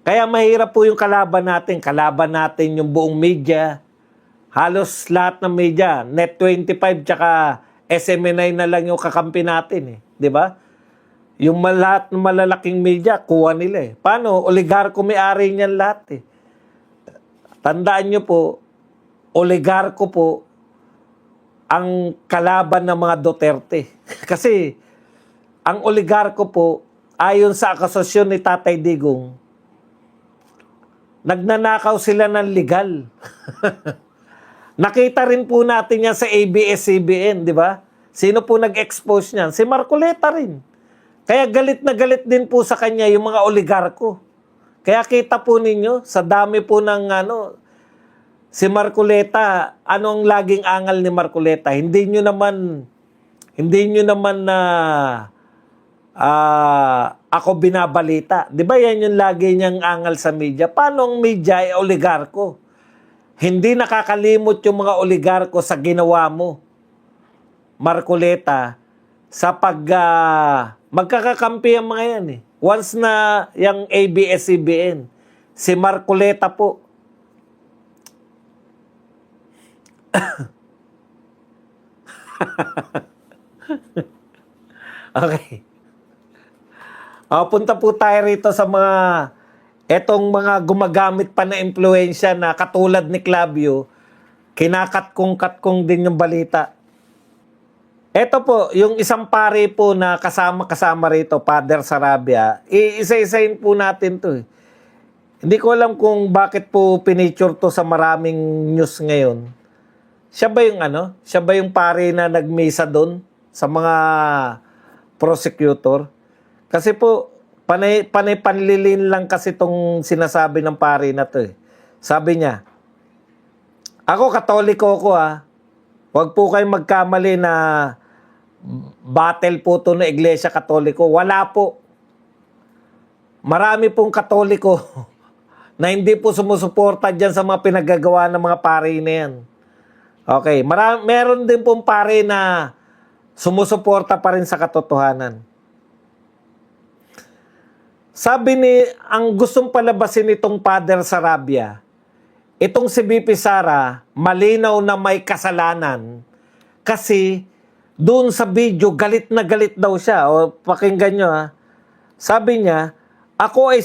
Kaya mahirap po yung kalaban natin. Kalaban natin yung buong media. Halos lahat ng media. Net25 tsaka SMNI na lang yung kakampi natin. Di ba? Yung lahat ng malalaking media, kuha nila. Paano? Oligarko may-ari niyan lahat. Tandaan nyo po, oligarko po ang kalaban ng mga Duterte. Kasi ang oligarko po, ayon sa akusasyon ni Tatay Digong, nagnanakaw sila ng legal. Nakita rin po natin yan sa ABS-CBN, di ba? Sino po nag-expose niyan? Si Marcoleta rin. Kaya galit na galit din po sa kanya yung mga oligarko. Kaya kita po ninyo, sa dami po ng si Marcoleta, ano ang laging angal ni Marcoleta? Hindi nyo naman na ako binabalita. Di ba yan yung lagi niyang angal sa media? Paano ang media ay oligarko? Hindi nakakalimot yung mga oligarko sa ginawa mo, Marcoleta, sa magkakakampi ang mga yan. Once na yung ABS-CBN, si Marcoleta po, okay. Punta po tayo rito sa etong mga gumagamit pa na impluensya na katulad ni Clavio, kinakat-kung din yung balita. Ito po, yung isang pare po na kasama rito, Father Sarabia, iisa-isahin po natin to. Hindi ko alam kung bakit po pinicture to sa maraming news ngayon. Siya ba yung pare na nagmisa doon sa mga prosecutor? Kasi po, panlilin lang kasi itong sinasabi ng pare na to. Sabi niya, ako katoliko ko Huwag po kayong magkamali na battle po to na Iglesia Katoliko. Wala po. Marami pong katoliko na hindi po sumusuporta dyan sa mga pinagagawa ng mga pare na yan. Okay. Meron din pong pare na sumusuporta pa rin sa katotohanan. Sabi ang gustong palabasin nitong Father Sarabia, itong si BP Sara, malinaw na may kasalanan kasi doon sa video, galit na galit daw siya. O pakinggan nyo Sabi niya, ako ay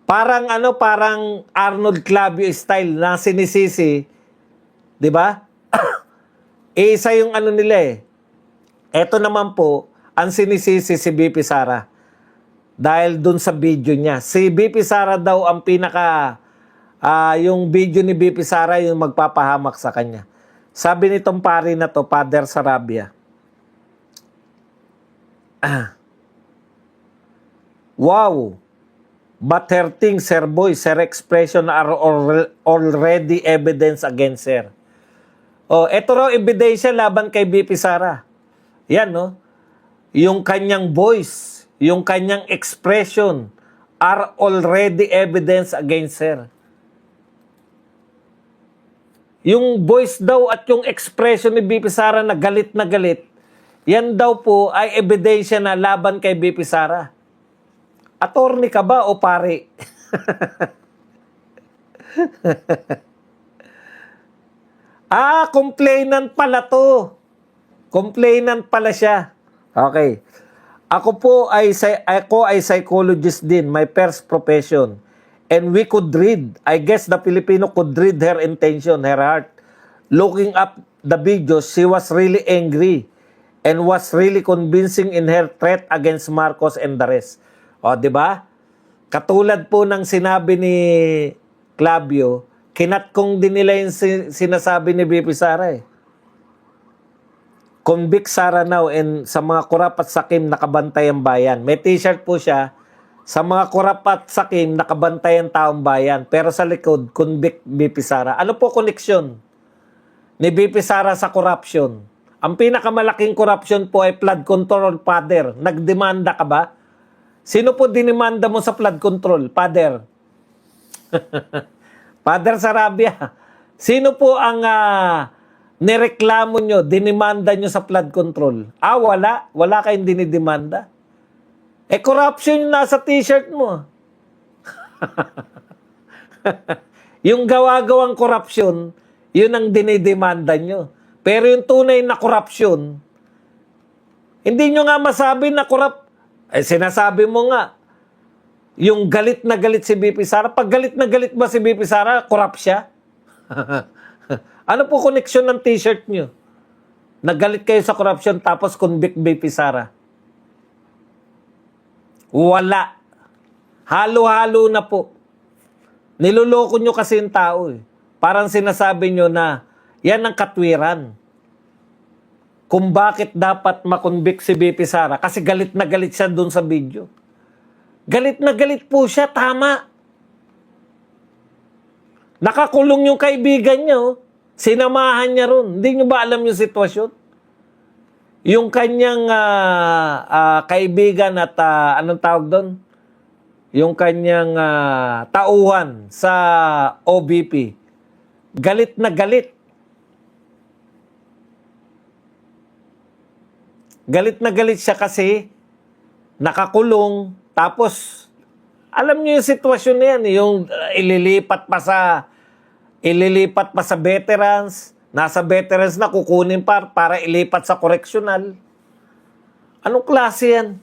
parang Arnold Clavio style na sinisisi, di ba? Isa yung nila Ito naman po, ang sinisisi si BP Sara. Dahil dun sa video niya. Si BP Sara daw ang yung video ni BP Sara yung magpapahamak sa kanya. Sabi nitong pari na to, Father Sarabia, wow, but her things, her voice, her expression are already evidence against her. Eto raw ebidensya laban kay BP Sara. Yan, yung kanyang voice, yung kanyang expression are already evidence against her. Yung voice daw at yung expression ni BP Sara na galit, yan daw po ay ebidensya na laban kay BP Sara. Attorney ka ba o pare? Complainant pala to. Complainant pala siya. Okay. Ako ay psychologist din, my first profession. And we could read, I guess the Filipino could read her intention, her heart. Looking up the videos, she was really angry and was really convincing in her threat against Marcos and the rest. Di ba? Katulad po ng sinabi ni Clavio, kinatkong din nila yung sinasabi ni BP Sara Convict Sara now and sa mga kurap at sakim nakabantay ang bayan. May t-shirt po siya, sa mga kurap at sakim nakabantay ang taong bayan. Pero sa likod, convict BP Sara. Ano po koneksyon ni BP Sara sa corruption? Ang pinakamalaking corruption po ay flood control, Father. Nagdemanda ka ba? Sino po dinimanda mo sa flood control, Father? Father Sarabia, sino po ang nireklamo nyo, dinimanda nyo sa flood control? Wala. Wala kayong dinidemanda. Corruption yung nasa t-shirt mo. Yung gawa-gawang korupsyon, yun ang dinidemanda nyo. Pero yung tunay na korupsyon, hindi nyo nga masabi na sinasabi mo nga, yung galit na galit si BP Sara. Pag galit na galit ba si BP Sara, korap siya? Ano po koneksyon ng t-shirt nyo? Nagalit kayo sa korupsyon tapos convict BP Sara. Wala. Halo-halo na po. Niloloko nyo kasi yung tao eh. Parang sinasabi nyo na yan ang katwiran. Kung bakit dapat makonvict si BP Sara. Kasi galit na galit siya dun sa video. Galit na galit po siya, tama. Nakakulong yung kaibigan niya, oh. Sinamahan niya ron. Hindi nyo ba alam yung sitwasyon? Yung kanyang kaibigan at anong tawag doon? Yung kanyang tauhan sa OBP. Galit na galit. Galit na galit siya kasi nakakulong. Tapos, alam niyo yung sitwasyon na yan. Yung ililipat pa sa veterans. Nasa veterans na kukunin para ilipat sa correctional. Anong klase yan?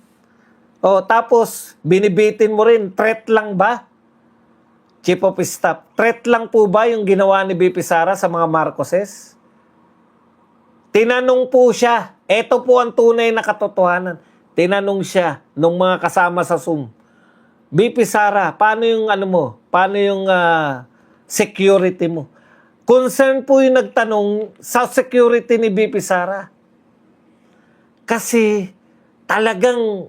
Tapos, binibitin mo rin. Threat lang ba? Chief of Staff. Threat lang po ba yung ginawa ni BP Sara sa mga Marcoses? Tinanong po siya. Ito po ang tunay na katotohanan. Tinanong siya nung mga kasama sa Zoom. BP Sara, paano yung Paano yung security mo? Concern po yung nagtanong sa security ni BP Sara. Kasi talagang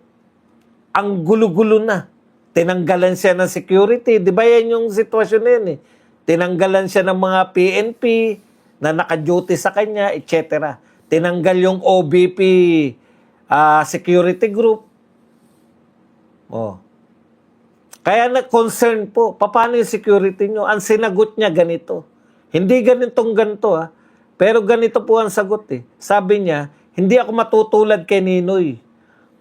ang gulo-gulo na. Tinanggalan siya ng security. Di ba yan yung sitwasyon na yun eh? Tinanggalan siya ng mga PNP na naka-duty sa kanya, etc. Tinanggal yung OBP security group. Kaya na-concern po, paano yung security nyo? Ang sinagot niya ganito. Hindi ganito pero ganito po ang sagot eh. Sabi niya, hindi ako matutulad kay Ninoy.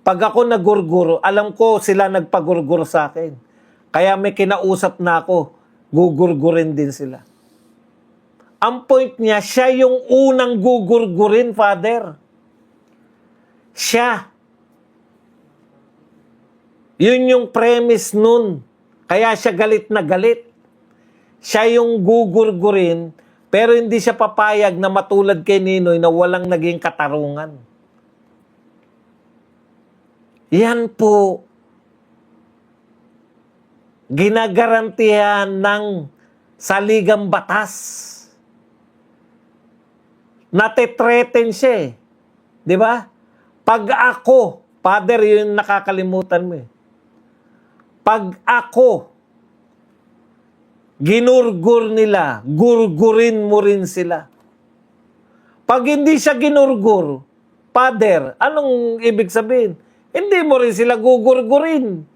Pag ako nagurguro, alam ko sila nagpagurguro sa akin. Kaya may kinausap na ako, gugurgurin din sila. Ang point niya, siya yung unang gugurgurin, Father. Siya. Yun yung premise nun. Kaya siya galit na galit. Siya yung gugurgurin, pero hindi siya papayag na matulad kay Ninoy na walang naging katarungan. Yan po, ginagarantihan ng saligang batas. Natitreten siya eh. Di ba? Pag ako, Father, yun nakakalimutan mo eh. Pag ako, ginurgur nila, gurgurin mo rin sila. Pag hindi siya ginurgur, Father, anong ibig sabihin? Hindi mo rin sila gugurgurin.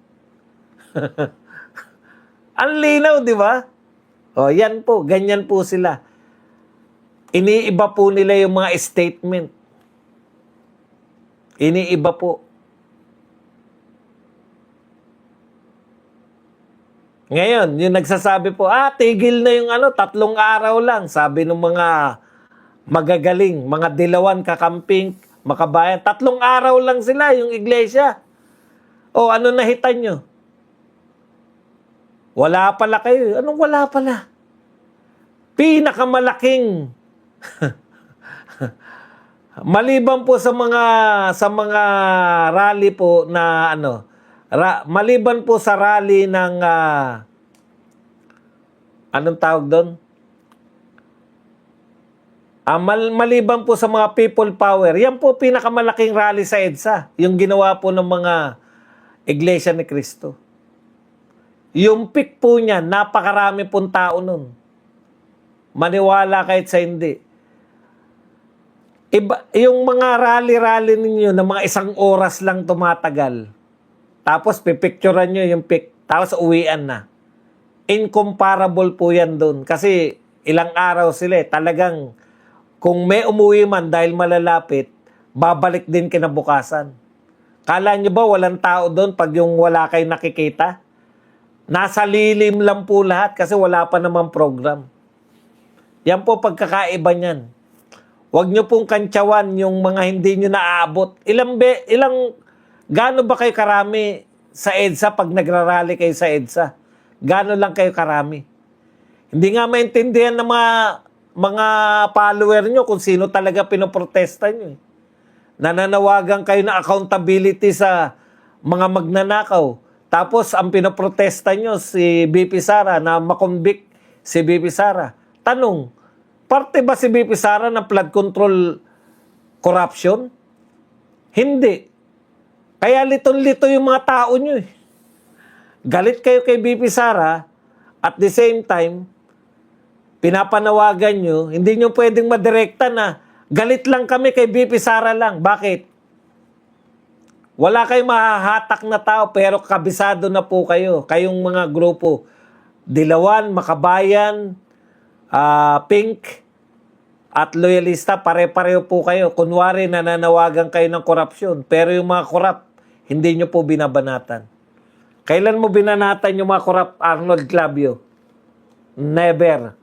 Ang linaw, di ba? Yan po, ganyan po sila. Iniiba po nila yung mga statement. Iniiba po. Ngayon, yung nagsasabi po, tigil na yung 3 araw lang. Sabi ng mga magagaling, mga dilawan, kakamping, makabayan. 3 araw lang sila, yung iglesia. Ano nahitan nyo? Wala pala kayo. Anong wala pala? Pinakamalaking maliban po sa mga rally po na maliban po sa rally ng anong tawag doon? Maliban po sa mga people power, yan po pinakamalaking rally sa EDSA, yung ginawa po ng mga Iglesia ni Cristo. Yung peak po niya, napakarami pong tao nun. Maniwala kahit sa hindi. Yung mga rally-rally ninyo na mga 1 oras lang tumatagal, tapos pipicturean nyo yung peak, tapos uwian na. Incomparable po yan doon. Kasi ilang araw sila talagang kung may umuwi man dahil malalapit, babalik din kinabukasan. Kala nyo ba walang tao doon pag yung wala kayo nakikita? Nasa lilim lang po lahat kasi wala pa namang program. Yan po pagkakaiba niyan. Huwag nyo pong kantsawan yung mga hindi nyo naaabot. Gaano ba kayo karami sa EDSA pag nagrarally kayo sa EDSA? Gaano lang kayo karami? Hindi nga maintindihan ng mga follower nyo kung sino talaga pinoprotesta nyo. Nananawagan kayo na accountability sa mga magnanakaw. Tapos ang pinoprotesta nyo si BP Sara na makonvict si BP Sara. Tanong, parte ba si BP Sara ng flood control corruption? Hindi. Kaya litong-lito yung mga tao nyo eh. Galit kayo kay BP Sara, at the same time, pinapanawagan nyo, hindi nyo pwedeng madirekta na galit lang kami kay BP Sara lang. Bakit? Wala kayong mahahatak na tao pero kabisado na po kayo. Kayong mga grupo. Dilawan, Makabayan, Pink, at Loyalista, pare-pareho po kayo. Kunwari, nananawagan kayo ng korupsyon. Pero yung mga korap, hindi nyo po binabanatan. Kailan mo binanatan yung mga korap, Arnold Clavio? Never.